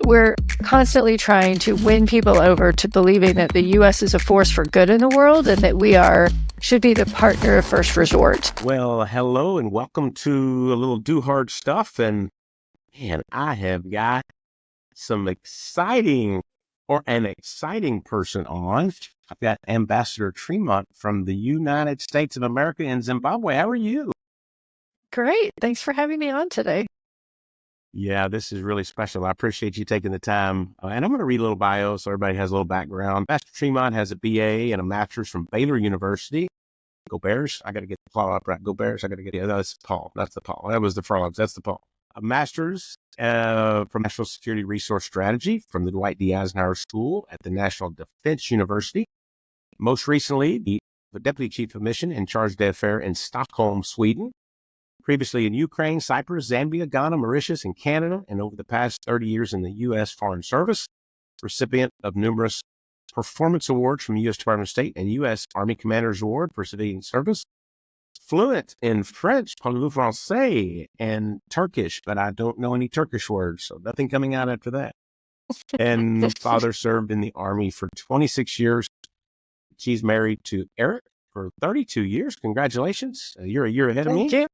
We're constantly trying to win people over to believing that the U.S. is a force for good in the world and that we should be the partner of first resort. Well, hello and welcome to a little Do Hard Stuff. And man, I have got some exciting an exciting person on. I've got Ambassador Tremont from the United States of America in Zimbabwe. How are you? Great. Thanks for having me on today. Yeah, this is really special. I appreciate you taking the time. And I'm going to read a little bio so everybody has a little background. Ambassador Tremont has a BA and a master's from Baylor University. Go Bears. I got to get the Paul up right. Go Bears. I got to get that's Paul. That's the Paul. That was the Frogs. That's the Paul. A master's from National Security Resource Strategy from the Dwight D. Eisenhower School at the National Defense University. Most recently, the Deputy Chief of Mission and Charge d'Affaires in Stockholm, Sweden. Previously in Ukraine, Cyprus, Zambia, Ghana, Mauritius, and Canada, and over the past 30 years in the U.S. Foreign Service. Recipient of numerous performance awards from the U.S. Department of State and U.S. Army Commander's Award for Civilian Service. Fluent in French, parle français, and Turkish, but I don't know any Turkish words, so nothing coming out after that. And father served in the Army for 26 years. She's married to Eric for 32 years. Congratulations. You're a year ahead of me. Thank you.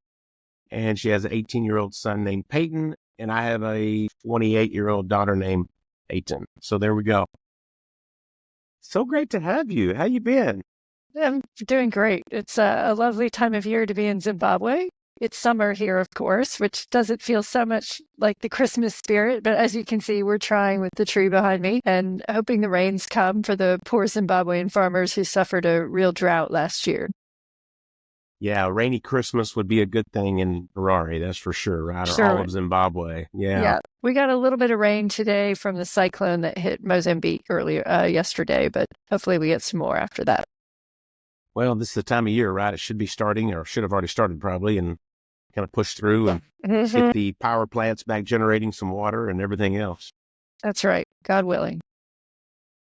And she has an 18-year-old son named Peyton, and I have a 28-year-old daughter named Peyton. So there we go. So great to have you. How you been? I'm doing great. It's a lovely time of year to be in Zimbabwe. It's summer here, of course, which doesn't feel so much like the Christmas spirit. But as you can see, we're trying with the tree behind me and hoping the rains come for the poor Zimbabwean farmers who suffered a real drought last year. Yeah, a rainy Christmas would be a good thing in Harare, that's for sure, right? Or Sure. all of Zimbabwe. Yeah. We got a little bit of rain today from the cyclone that hit Mozambique earlier yesterday, but hopefully we get some more after that. Well, this is the time of year, right? It should be starting, or should have already started probably, and kind of push through and get the power plants back generating some water and everything else. That's right. God willing.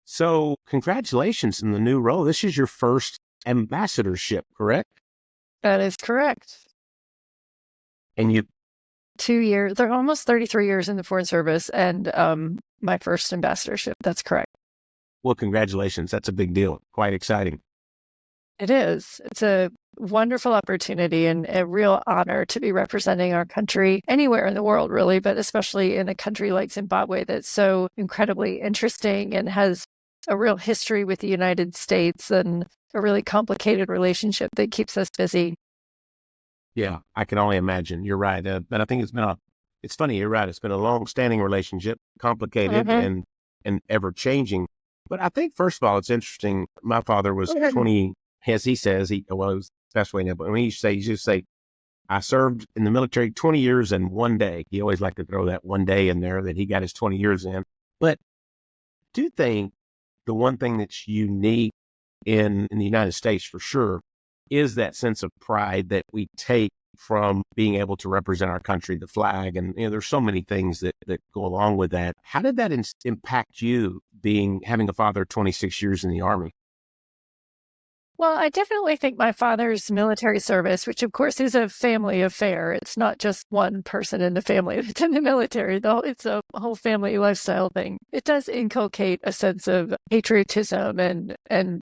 So congratulations in the new role. This is your first ambassadorship, correct? That is correct. And you 2 years, they're almost 33 years in the Foreign Service and my first ambassadorship. That's correct. Well, congratulations. That's a big deal. Quite exciting. It is. It's a wonderful opportunity and a real honor to be representing our country anywhere in the world, really, but especially in a country like Zimbabwe that's so incredibly interesting and has a real history with the United States and a really complicated relationship that keeps us busy. Yeah, I can only imagine. You're right. But I think it's funny. You're right. It's been a long-standing relationship, complicated and ever changing. But I think, first of all, it's interesting. My father was 20, as he says, it was the best way to, but when he used to say, I served in the military 20 years and one day. He always liked to throw that one day in there that he got his 20 years in. But I do think the one thing that's unique in the United States for sure is that sense of pride that we take from being able to represent our country, the flag. And there's so many things that go along with that. How did that impact you having a father 26 years in the Army? Well, I definitely think my father's military service, which of course is a family affair. It's not just one person in the family that's in the military, though. It's a whole family lifestyle thing. It does inculcate a sense of patriotism and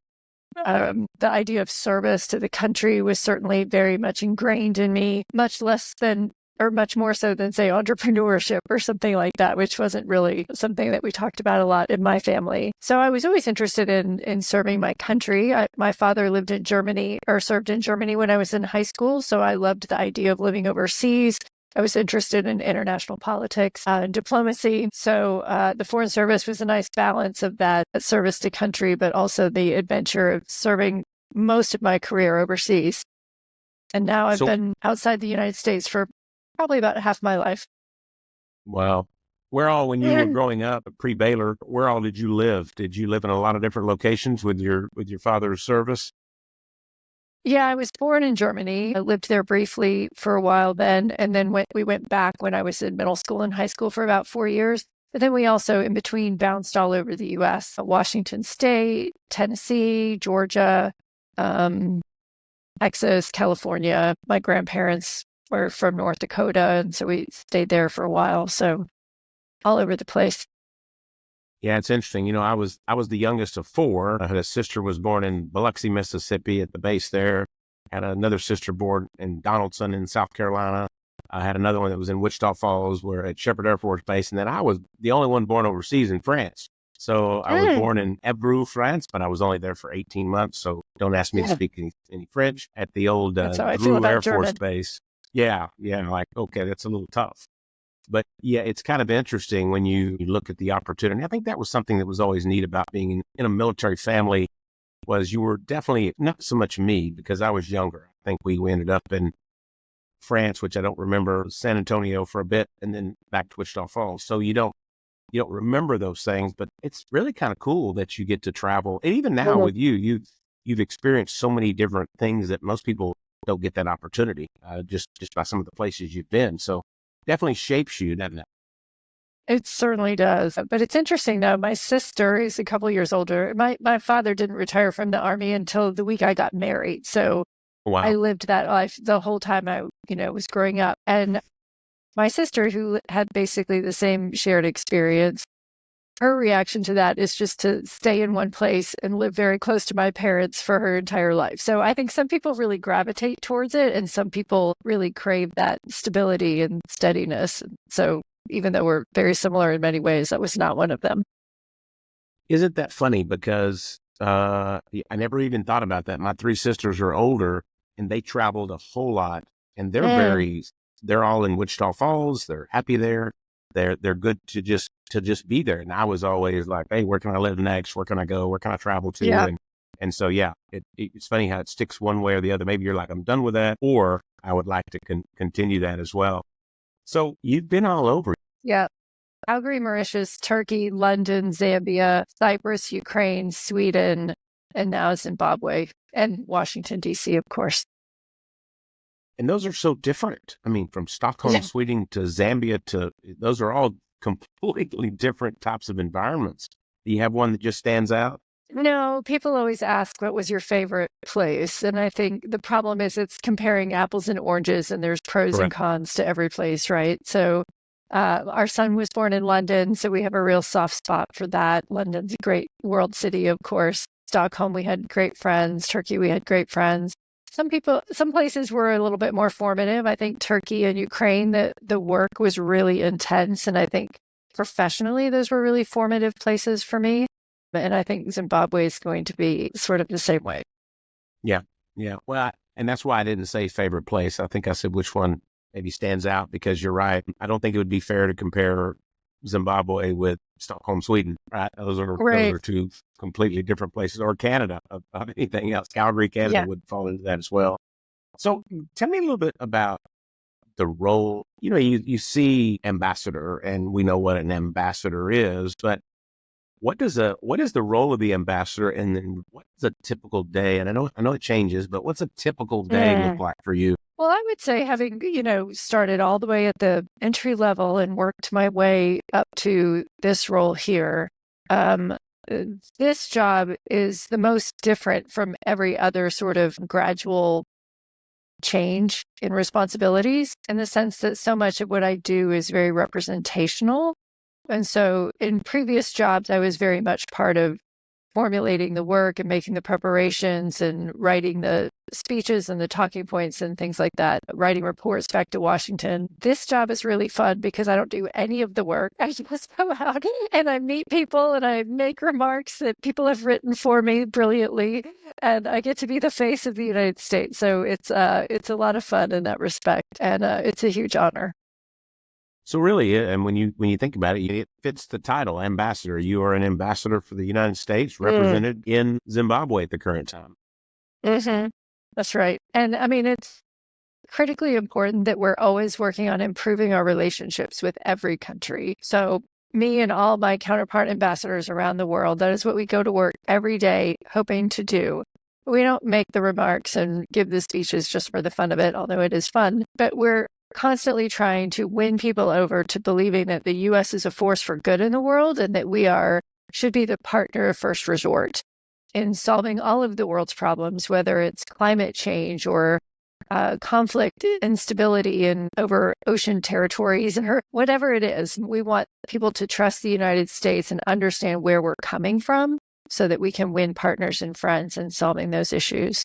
the idea of service to the country was certainly very much ingrained in me, much more so than, say, entrepreneurship or something like that, which wasn't really something that we talked about a lot in my family. So I was always interested in serving my country. My father lived in Germany or served in Germany when I was in high school. So I loved the idea of living overseas. I was interested in international politics and diplomacy. So the Foreign Service was a nice balance of that service to country, but also the adventure of serving most of my career overseas. And now I've been outside the United States for probably about half my life. Wow. When you were growing up pre-Baylor, where all did you live? Did you live in a lot of different locations with your father's service? Yeah, I was born in Germany. I lived there briefly for a while then, and then we went back when I was in middle school and high school for about 4 years. But then we also, in between, bounced all over the U.S., Washington State, Tennessee, Georgia, Texas, California. My grandparents were from North Dakota, and so we stayed there for a while. So all over the place. Yeah, it's interesting. I was the youngest of four. I had a sister was born in Biloxi, Mississippi at the base there. Had another sister born in Donaldson in South Carolina. I had another one that was in Wichita Falls, where at Shepherd Air Force Base. And then I was the only one born overseas in France. So I was Mm, born in Evreux, France, but I was only there for 18 months. So don't ask me to yeah, speak any French at the old that's how I feel Dreux about Air Force German. Base. Yeah, yeah. Like, okay, that's a little tough. But yeah, it's kind of interesting when you look at the opportunity. I think that was something that was always neat about being in a military family was you were definitely not so much me because I was younger. I think we ended up in France, which I don't remember, San Antonio for a bit, and then back to Wichita Falls. So you don't remember those things, but it's really kind of cool that you get to travel. And even now Mhm. with you've experienced so many different things that most people don't get that opportunity just by some of the places you've been. So definitely shapes you, doesn't it? It certainly does. But it's interesting though. My sister is a couple years older. My father didn't retire from the army until the week I got married. So I Wow. lived that life the whole time I, was growing up. And my sister, who had basically the same shared experience, her reaction to that is just to stay in one place and live very close to my parents for her entire life. So I think some people really gravitate towards it, and some people really crave that stability and steadiness. So even though we're very similar in many ways, that was not one of them. Isn't that funny? Because I never even thought about that. My three sisters are older and they traveled a whole lot and Mm, they're all in Wichita Falls. They're happy there. They're good to just be there. And I was always like, hey, where can I live next? Where can I go? Where can I travel to? yeah. And so, yeah, it's funny how it sticks one way or the other. Maybe you're like, I'm done with that, or I would like to continue that as well. So you've been all over. Yeah. Calgary, Mauritius, Turkey, London, Zambia, Cyprus, Ukraine, Sweden, and now Zimbabwe and Washington, D.C., of course. And those are so different. I mean, from Stockholm, Yeah. Sweden to Zambia those are all completely different types of environments. Do you have one that just stands out? No, people always ask what was your favorite place. And I think the problem is it's comparing apples and oranges, and there's pros and Correct. cons to every place, right? So our son was born in London, so we have a real soft spot for that. London's a great world city, of course. Stockholm, we had great friends. Turkey, we had great friends. Some places were a little bit more formative. I think Turkey and Ukraine, the work was really intense. And I think professionally, those were really formative places for me. And I think Zimbabwe is going to be sort of the same way. Yeah. Yeah. Well, and that's why I didn't say favorite place. I think I said which one maybe stands out because you're right. I don't think it would be fair to compare Zimbabwe with Stockholm, Sweden, right? Those Right. are two completely different places, or Canada of anything else. Calgary, Canada Yeah. would fall into that as well. So tell me a little bit about the role. You see ambassador, and we know what an ambassador is, but what is the role of the ambassador, and then what's a typical day? And I know it changes, but what's a typical day look Mm. like for you? Well, I would say having, started all the way at the entry level and worked my way up to this role here, um, uh, this job is the most different from every other sort of gradual change in responsibilities in the sense that so much of what I do is very representational. And so in previous jobs, I was very much part of formulating the work and making the preparations and writing the speeches and the talking points and things like that, writing reports back to Washington. This job is really fun because I don't do any of the work. I just go out and I meet people and I make remarks that people have written for me brilliantly, and I get to be the face of the United States. So it's a lot of fun in that respect, and it's a huge honor. So really, and when you think about it, it fits the title ambassador. You are an ambassador for the United States, Mm. represented in Zimbabwe at the current time. Hmm. That's right. And I mean, it's critically important that we're always working on improving our relationships with every country. So, me and all my counterpart ambassadors around the world, that is what we go to work every day hoping to do. We don't make the remarks and give the speeches just for the fun of it, although it is fun, but we're constantly trying to win people over to believing that the US is a force for good in the world and that should be the partner of first resort in solving all of the world's problems, whether it's climate change or conflict, instability, and over ocean territories, or whatever it is. We want people to trust the United States and understand where we're coming from so that we can win partners and friends in solving those issues.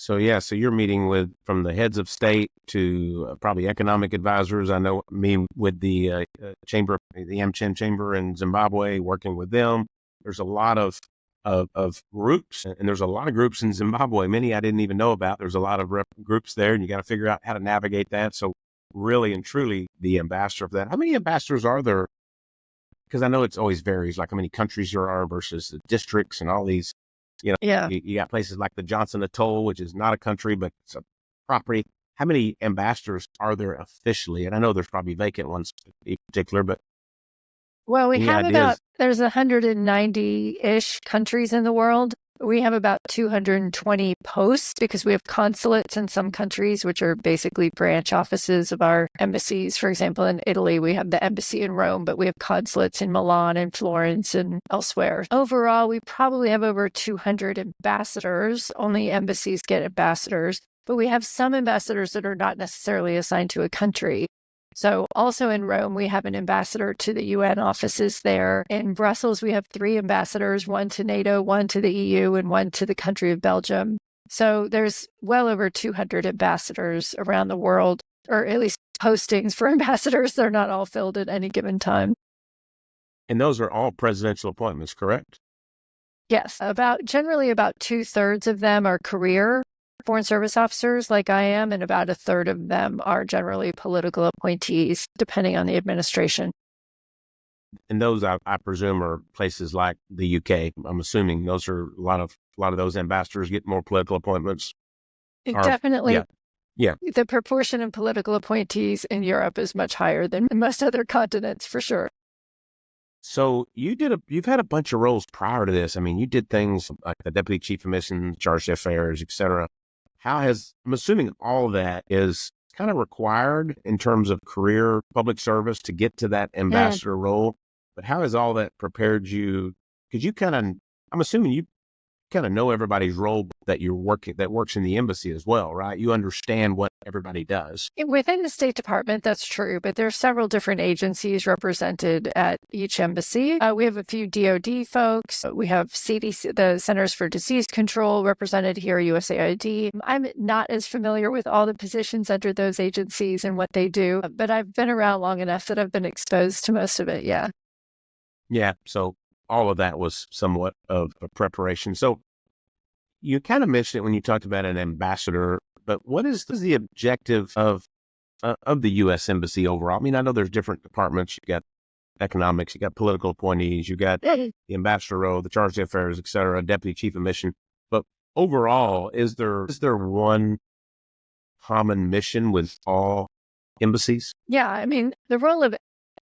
So you're meeting with from the heads of state to probably economic advisors. I know me with the chamber, the AmCham chamber in Zimbabwe, working with them. There's a lot of groups, and there's a lot of groups in Zimbabwe. Many I didn't even know about. There's a lot of groups there, and you got to figure out how to navigate that. So really and truly, the ambassador for that. How many ambassadors are there? Because I know it's always varies, like how many countries there are versus the districts and all these. Yeah. You got places like the Johnson Atoll, which is not a country, but it's a property. How many ambassadors are there officially? And I know there's probably vacant ones in particular, but Well, we any have ideas? there's 190-ish countries in the world. We have about 220 posts because we have consulates in some countries, which are basically branch offices of our embassies. For example, in Italy, we have the embassy in Rome, but we have consulates in Milan and Florence and elsewhere. Overall, we probably have over 200 ambassadors. Only embassies get ambassadors, but we have some ambassadors that are not necessarily assigned to a country. So also in Rome, we have an ambassador to the UN offices there. In Brussels, we have 3 ambassadors, one to NATO, one to the EU, and one to the country of Belgium. So there's well over 200 ambassadors around the world, or at least postings for ambassadors. They're not all filled at any given time. And those are all presidential appointments, correct? Yes, generally about 2/3 of them are career Foreign Service officers like I am, and about 1/3 of them are generally political appointees, depending on the administration. And those, I presume, are places like the UK. I'm assuming those are a lot of those ambassadors get more political appointments. Definitely, Yeah. the proportion of political appointees in Europe is much higher than in most other continents, for sure. So you've had a bunch of roles prior to this. I mean, you did things like the deputy chief of mission, charge of affairs, et cetera. I'm assuming all that is kind of required in terms of career public service to get to that ambassador role. But how has all that prepared you? Because I'm assuming you kind of know everybody's role that works in the embassy as well, right? You understand what everybody does. Within the State Department, that's true, but there are several different agencies represented at each embassy. We have a few DoD folks. We have CDC, the Centers for Disease Control, represented here, USAID. I'm not as familiar with all the positions under those agencies and what they do, but I've been around long enough that I've been exposed to most of it, yeah. Yeah. So all of that was somewhat of a preparation. So you kind of mentioned it when you talked about an ambassador, but what is the objective of the U.S. Embassy overall? I mean, I know there's different departments. You got economics, you got political appointees, you got the ambassador role, the charge of affairs, et cetera, deputy chief of mission. But overall, is there one common mission with all embassies? Yeah, I mean, the role of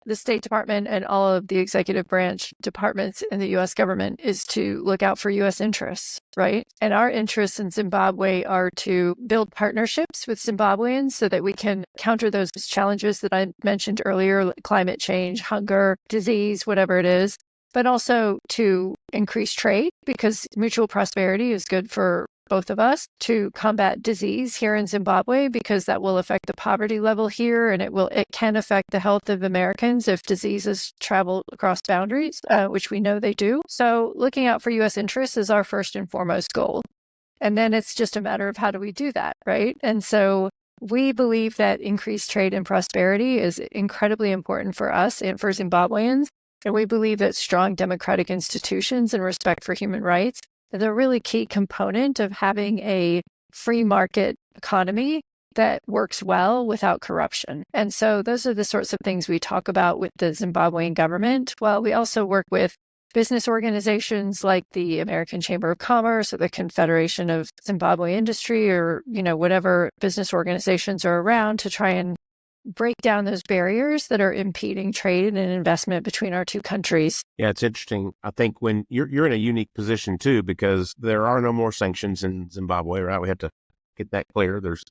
the State Department and all of the executive branch departments in the U.S. government is to look out for U.S. interests, right? And our interests in Zimbabwe are to build partnerships with Zimbabweans so that we can counter those challenges that I mentioned earlier, like climate change, hunger, disease, whatever it is, but also to increase trade because mutual prosperity is good for both of us, to combat disease here in Zimbabwe because that will affect the poverty level here and it can affect the health of Americans if diseases travel across boundaries, which we know they do. So looking out for U.S. interests is our first and foremost goal. And then it's just a matter of how do we do that, right? And so we believe that increased trade and prosperity is incredibly important for us and for Zimbabweans. And we believe that strong democratic institutions and respect for human rights is a really key component of having a free market economy that works well without corruption. And so those are the sorts of things we talk about with the Zimbabwean government. Well, we also work with business organizations like the American Chamber of Commerce or the Confederation of Zimbabwe Industry or, whatever business organizations are around to try and break down those barriers that are impeding trade and investment between our two countries. Yeah, it's interesting. I think when you're in a unique position too, because there are no more sanctions in Zimbabwe, right? We have to get that clear. There's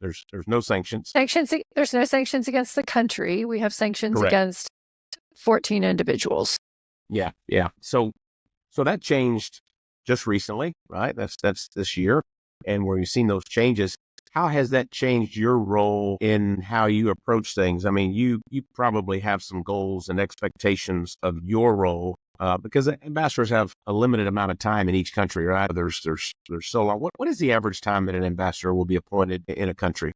no sanctions. There's no sanctions against the country. We have sanctions Correct. Against 14 individuals. Yeah. So that changed just recently, right? That's this year, and where you've seen those changes. how has that changed your role in how you approach things? I mean, you probably have some goals and expectations of your role because ambassadors have a limited amount of time in each country, right? There's so long. What is the average time that an ambassador will be appointed in a country?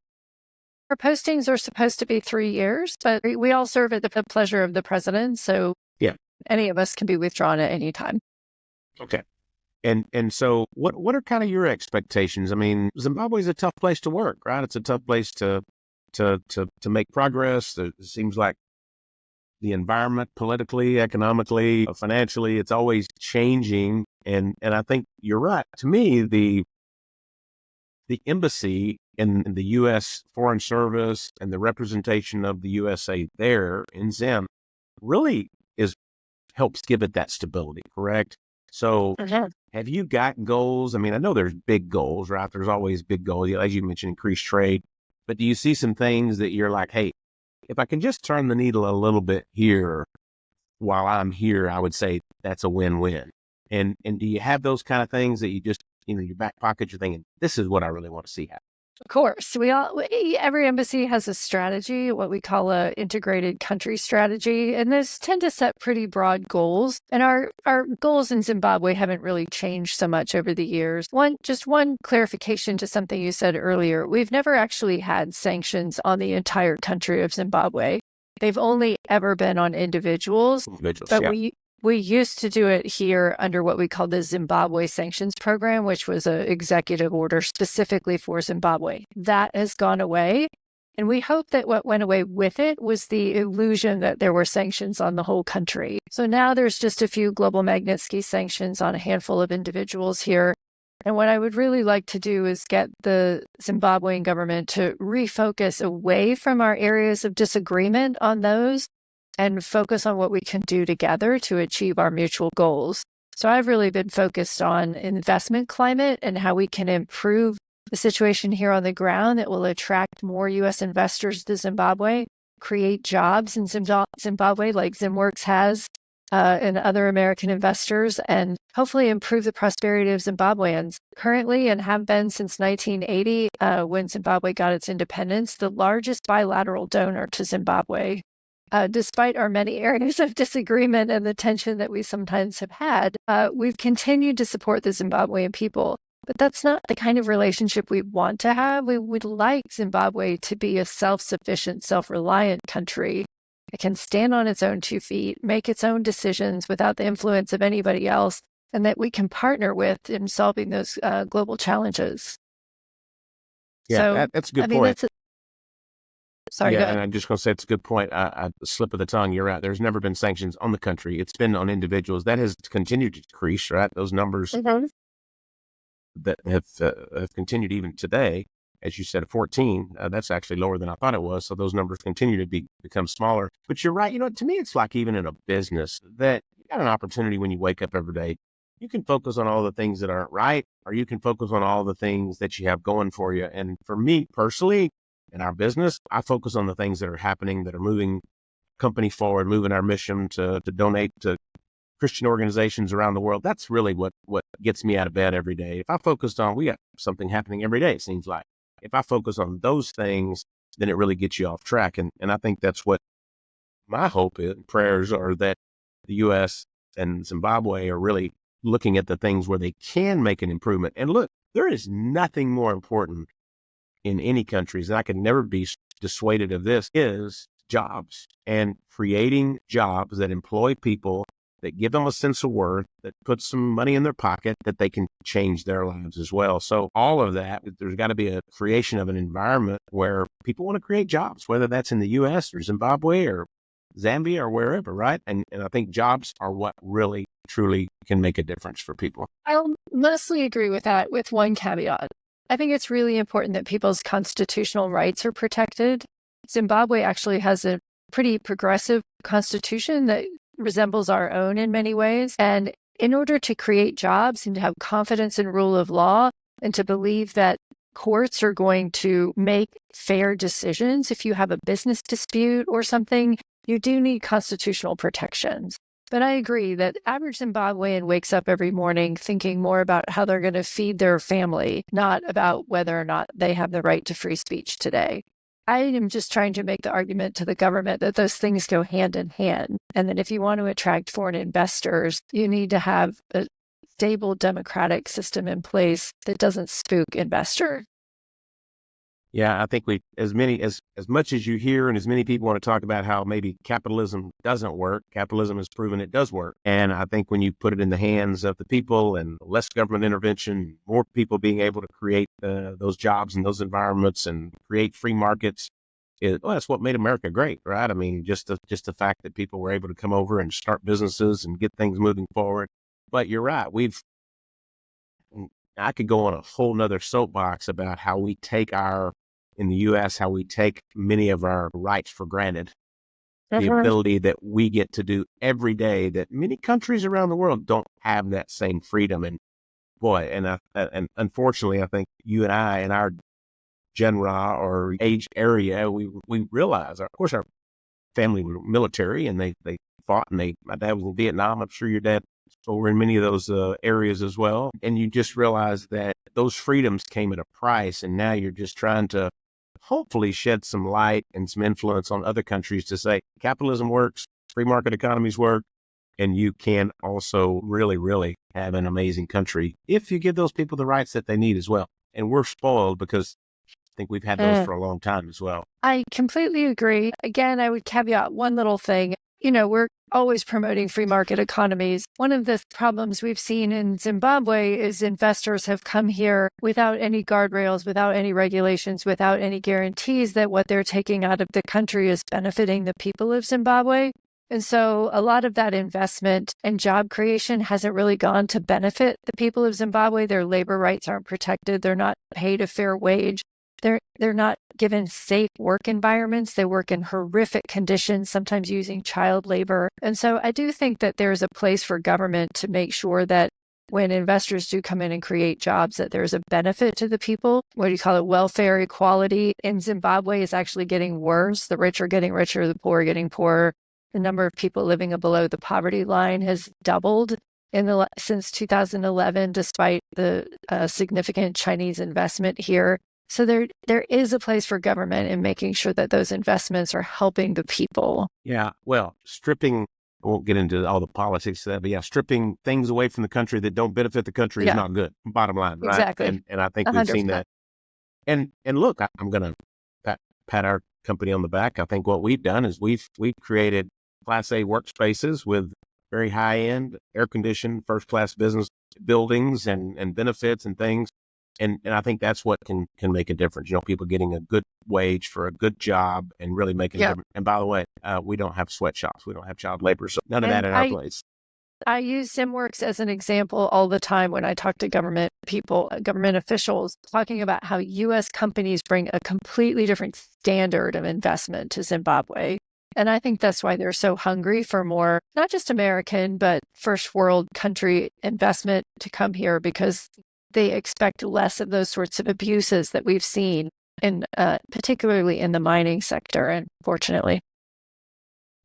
Our postings are supposed to be 3 years, but we all serve at the pleasure of the president. So Yeah. any of us can be withdrawn at any time. Okay. And so what are kind of your expectations? I mean, Zimbabwe is a tough place to work, right? It's a tough place to make progress. It seems like the environment politically, economically, financially, it's always changing. And I think you're right. To me, the embassy in the U.S. Foreign Service and the representation of the USA there in Zim really helps give it that stability, correct? So have you got goals? I mean, I know there's big goals, right? There's always big goals, as you mentioned, increased trade. But do you see some things that you're like, hey, if I can just turn the needle a little bit here while I'm here, I would say that's a win-win. And do you have those kind of things that you just, your back pocket, you're thinking, this is what I really want to see happen? Of course, every embassy has a strategy, what we call a integrated country strategy, and those tend to set pretty broad goals. And our goals in Zimbabwe haven't really changed so much over the years. One clarification to something you said earlier: we've never actually had sanctions on the entire country of Zimbabwe. They've only ever been on individuals, but yeah. We used to do it here under what we call the Zimbabwe Sanctions Program, which was an executive order specifically for Zimbabwe. That has gone away. And we hope that what went away with it was the illusion that there were sanctions on the whole country. So now there's just a few global Magnitsky sanctions on a handful of individuals here. And what I would really like to do is get the Zimbabwean government to refocus away from our areas of disagreement on those and focus on what we can do together to achieve our mutual goals. So I've really been focused on investment climate and how we can improve the situation here on the ground that will attract more U.S. investors to Zimbabwe, create jobs in Zimbabwe like ZimWorks has, and other American investors, and hopefully improve the prosperity of Zimbabweans. Currently, and have been since 1980, when Zimbabwe got its independence, the largest bilateral donor to Zimbabwe. Despite our many areas of disagreement and the tension that we sometimes have had, we've continued to support the Zimbabwean people. But that's not the kind of relationship we want to have. We would like Zimbabwe to be a self-sufficient, self-reliant country that can stand on its own 2 feet, make its own decisions without the influence of anybody else, and that we can partner with in solving those global challenges. Yeah, So, that's a good I mean, point. Sorry, Yeah, go ahead. and I'm just going to say it's a good point. Slip of the tongue. You're right. There's never been sanctions on the country. It's been on individuals. That has continued to decrease, right? Those numbers that have continued even today, as you said, 14. That's actually lower than I thought it was. So those numbers continue to become smaller. But you're right. To me, it's like even in a business that you got an opportunity when you wake up every day. You can focus on all the things that aren't right, or you can focus on all the things that you have going for you. And for me personally, in our business, I focus on the things that are happening, that are moving company forward, moving our mission to donate to Christian organizations around the world. That's really what gets me out of bed every day. If I focused on, we got something happening every day, it seems like. If I focus on those things, then it really gets you off track. And I think that's what my hope and prayers are, that the U.S. and Zimbabwe are really looking at the things where they can make an improvement. And look, there is nothing more important in any countries, and I can never be dissuaded of this, is jobs, and creating jobs that employ people, that give them a sense of worth, that put some money in their pocket, that they can change their lives as well. So all of that, there's got to be a creation of an environment where people want to create jobs, whether that's in the U.S. or Zimbabwe or Zambia or wherever, right? And I think jobs are what really, truly can make a difference for people. I'll mostly agree with that, with one caveat. I think it's really important that people's constitutional rights are protected. Zimbabwe actually has a pretty progressive constitution that resembles our own in many ways. And in order to create jobs and to have confidence in rule of law, and to believe that courts are going to make fair decisions, if you have a business dispute or something, you do need constitutional protections. But I agree that average Zimbabwean wakes up every morning thinking more about how they're going to feed their family, not about whether or not they have the right to free speech today. I am just trying to make the argument to the government that those things go hand in hand. And that if you want to attract foreign investors, you need to have a stable democratic system in place that doesn't spook investors. Yeah, I think as much as you hear and as many people want to talk about how maybe capitalism doesn't work, capitalism has proven it does work. And I think when you put it in the hands of the people and less government intervention, more people being able to create those jobs and those environments and create free markets, that's what made America great, right? I mean, just the fact that people were able to come over and start businesses and get things moving forward. But you're right, I could go on a whole nother soapbox about how we take in the U.S., how we take many of our rights for granted, the ability that we get to do every day that many countries around the world don't have that same freedom. And boy, and unfortunately, I think you and I in our genre or age area, we realize, of course, our family were military and they fought and my dad was in Vietnam. I'm sure your dad over in many of those areas as well. And you just realize that those freedoms came at a price. And now you're just trying to hopefully shed some light and some influence on other countries to say capitalism works, free market economies work, and you can also really, really have an amazing country if you give those people the rights that they need as well. And we're spoiled because I think we've had those for a long time as well. I completely agree. Again, I would caveat one little thing. We're always promoting free market economies. One of the problems we've seen in Zimbabwe is investors have come here without any guardrails, without any regulations, without any guarantees that what they're taking out of the country is benefiting the people of Zimbabwe. And so a lot of that investment and job creation hasn't really gone to benefit the people of Zimbabwe. Their labor rights aren't protected. They're not paid a fair wage. They're not given safe work environments. They work in horrific conditions, sometimes using child labor. And so I do think that there's a place for government to make sure that when investors do come in and create jobs, that there's a benefit to the people. What do you call it? Welfare equality in Zimbabwe is actually getting worse. The rich are getting richer, the poor are getting poorer. The number of people living below the poverty line has doubled since 2011, despite the significant Chinese investment here. So there is a place for government in making sure that those investments are helping the people. Yeah, well, I won't get into all the politics of that, but yeah, stripping things away from the country that don't benefit the country is not good. Bottom line, right? Exactly. And I think we've seen that. And look, I'm going to pat our company on the back. I think what we've done is we've created Class A workspaces with very high end, air conditioned, first class business buildings and benefits and things. And I think that's what can make a difference. People getting a good wage for a good job and really making a difference. And by the way, we don't have sweatshops. We don't have child labor. So none of that in our place. I use ZimWorks as an example all the time when I talk to government people, government officials, talking about how U.S. companies bring a completely different standard of investment to Zimbabwe. And I think that's why they're so hungry for more, not just American, but first world country investment to come here, because they expect less of those sorts of abuses that we've seen, particularly in the mining sector, unfortunately.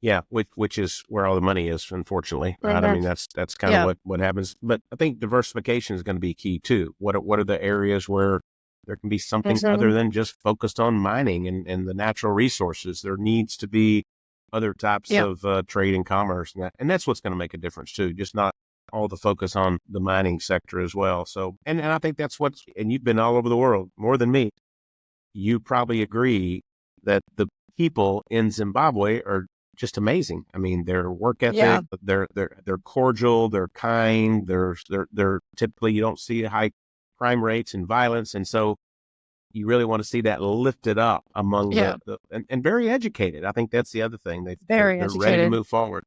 Yeah, which is where all the money is, unfortunately. Right? I mean, that's kind of what happens. But I think diversification is going to be key too. What are the areas where there can be something other than just focused on mining and the natural resources? There needs to be other types of trade and commerce, and that's what's going to make a difference too. Just not all the focus on the mining sector as well. So, and I think that's and you've been all over the world more than me. You probably agree that the people in Zimbabwe are just amazing. I mean, their work ethic, they're cordial, they're kind, they're typically, you don't see high crime rates and violence. And so you really want to see that lifted up among and very educated. I think that's the other thing. They're ready to move forward.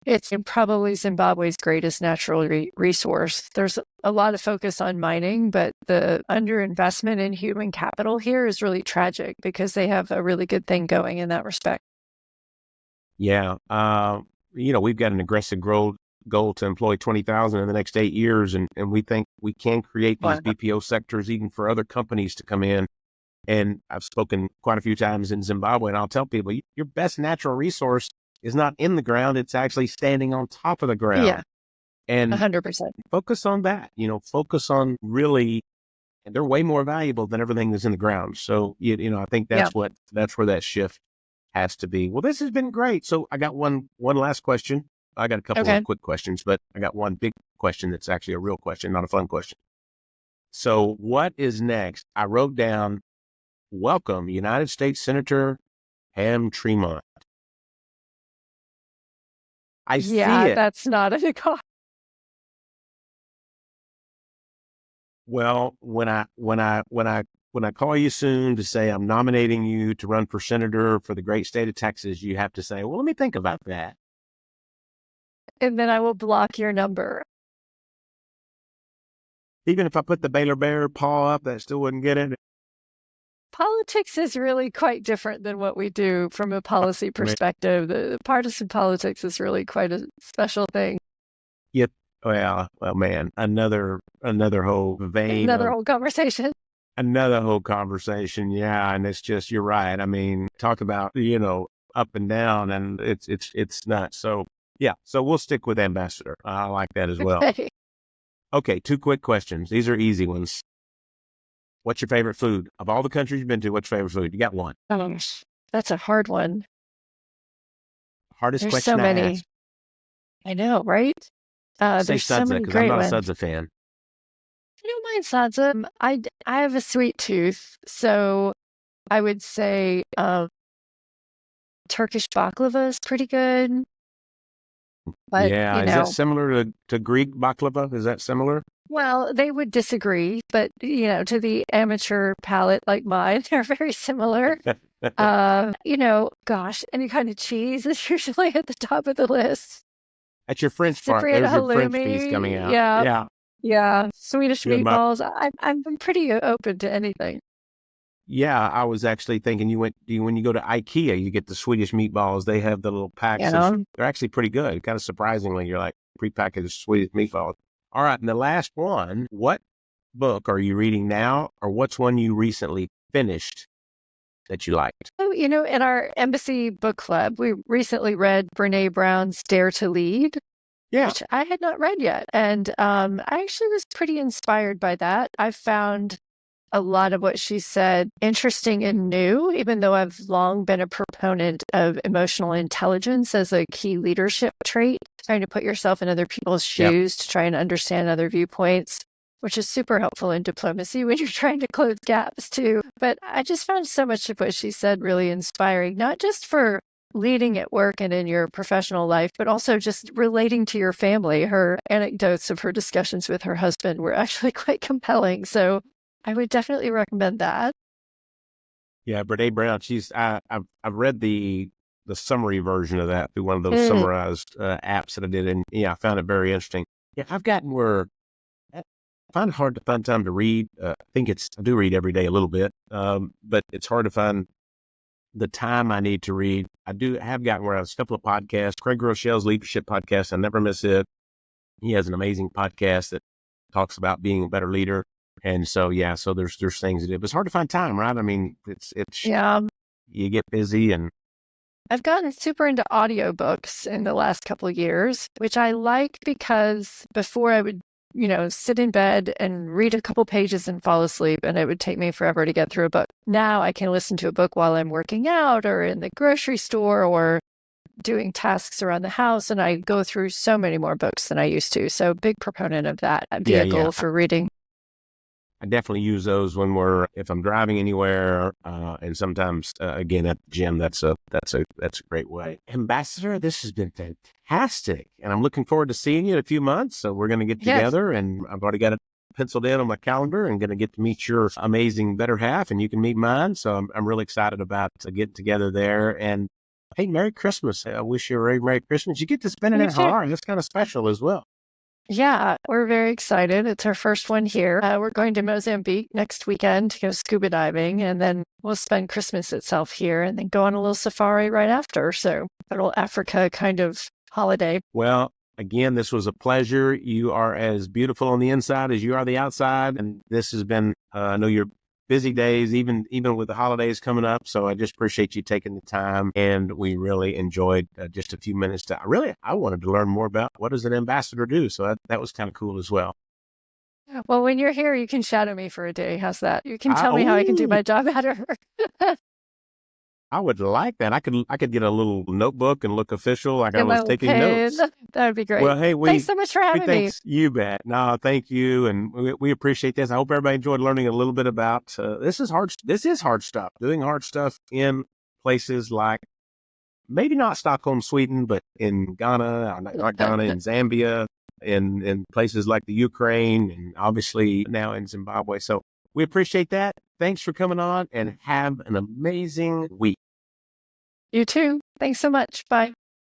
It's probably Zimbabwe's greatest natural resource. There's a lot of focus on mining, but the underinvestment in human capital here is really tragic because they have a really good thing going in that respect. Yeah. We've got an aggressive goal to employ 20,000 in the next 8 years. And we think we can create these BPO sectors even for other companies to come in. And I've spoken quite a few times in Zimbabwe, and I'll tell people your best natural resource is not in the ground. It's actually standing on top of the ground. Yeah, And 100%. focus on that, focus on really, and they're way more valuable than everything that's in the ground. So, I think Yeah. that's where that shift has to be. Well, this has been great. So I got one last question. I got a couple Okay. of quick questions, but I got one big question that's actually a real question, not a fun question. So what is next? I wrote down, welcome, United States Senator Pam Tremont. I see it. That's not a call. Well, when I call you soon to say I'm nominating you to run for senator for the great state of Texas, you have to say, well, let me think about that. And then I will block your number. Even if I put the Baylor Bear paw up, that still wouldn't get it. Politics is really quite different than what we do from a policy perspective. The partisan politics is really quite a special thing. Yeah. Well, man, another whole vein. Another whole conversation. Another whole conversation. Yeah. And it's just, you're right. I mean, talk about, up and down, and it's nuts. So yeah. So we'll stick with Ambassador. I like that as well. Okay. 2 quick questions. These are easy ones. What's your favorite food? Of all the countries you've been to, what's your favorite food? You got one. That's a hard one. Hardest There's question so many. to ask. I know, right? Say There's so Sudza, many because I'm great not ones. a Sudza fan. I don't mind Sudza. I have a sweet tooth, so I would say Turkish baklava is pretty good. But, Yeah. Is that similar to Greek baklava? Is that similar? Well, they would disagree, but, to the amateur palate like mine, they're very similar. Gosh, any kind of cheese is usually at the top of the list. At your French part, Cypriot there's your French piece halloumi, coming out. yeah. Yeah, Swedish Good, meatballs. I'm pretty open to anything. Yeah, I was actually thinking when you go to IKEA, you get the Swedish meatballs. They have the little packs. Yeah. They're actually pretty good. Kind of surprisingly, you're like prepackaged Swedish meatballs. All right, and the last one, what book are you reading now, or what's one you recently finished that you liked? So, in our embassy book club, we recently read Brene Brown's Dare to Lead, which I had not read yet. And I actually was pretty inspired by that. I found a lot of what she said interesting and new, even though I've long been a proponent of emotional intelligence as a key leadership trait, trying to put yourself in other people's shoes to try and understand other viewpoints, which is super helpful in diplomacy when you're trying to close gaps too. But I just found so much of what she said really inspiring, not just for leading at work and in your professional life, but also just relating to your family. Her anecdotes of her discussions with her husband were actually quite compelling. So I would definitely recommend that. Yeah, Brene Brown. I've read the summary version of that through one of those summarized apps that I did, and I found it very interesting. Yeah, I've gotten where I find it hard to find time to read. I do read every day a little bit, but it's hard to find the time I need to read. I have gotten where I was a couple of podcasts. Craig Rochelle's leadership podcast, I never miss it. He has an amazing podcast that talks about being a better leader. And so, so there's things to do, but it's hard to find time, right? I mean, it's you get busy, and I've gotten super into audiobooks in the last couple of years, which I like because before I would, sit in bed and read a couple pages and fall asleep, and it would take me forever to get through a book. Now I can listen to a book while I'm working out or in the grocery store or doing tasks around the house, and I go through so many more books than I used to. So big proponent of that vehicle for reading. I definitely use those if I'm driving anywhere, and sometimes again at the gym. That's a great way. Ambassador, this has been fantastic, and I'm looking forward to seeing you in a few months. So we're going to get together, and I've already got it penciled in on my calendar, and going to get to meet your amazing better half, and you can meet mine. So I'm really excited about getting together there. And hey, Merry Christmas! I wish you a very Merry Christmas. You get to spend it in Hawaii. That's kind of special as well. Yeah, we're very excited. It's our first one here. We're going to Mozambique next weekend to go scuba diving, and then we'll spend Christmas itself here and then go on a little safari right after. So a little Africa kind of holiday. Well, again, this was a pleasure. You are as beautiful on the inside as you are the outside. And this has been, I know you're busy days, even with the holidays coming up. So I just appreciate you taking the time, and we really enjoyed just a few minutes. I wanted to learn more about what does an ambassador do. So that was kind of cool as well. Well, when you're here, you can shadow me for a day. How's that? You can tell me how I can do my job better. I would like that. I could get a little notebook and look official, like I Get my was little taking pen. notes. That would be great. Well, hey, Thanks so much for having me. thanks, you bet. No, thank you, and we appreciate this. I hope everybody enjoyed learning a little bit about this is hard. This is hard stuff. Doing hard stuff in places like maybe not Stockholm, Sweden, but in Ghana, not Ghana, in Zambia, in places like the Ukraine, and obviously now in Zimbabwe. So we appreciate that. Thanks for coming on, and have an amazing week. You too. Thanks so much. Bye.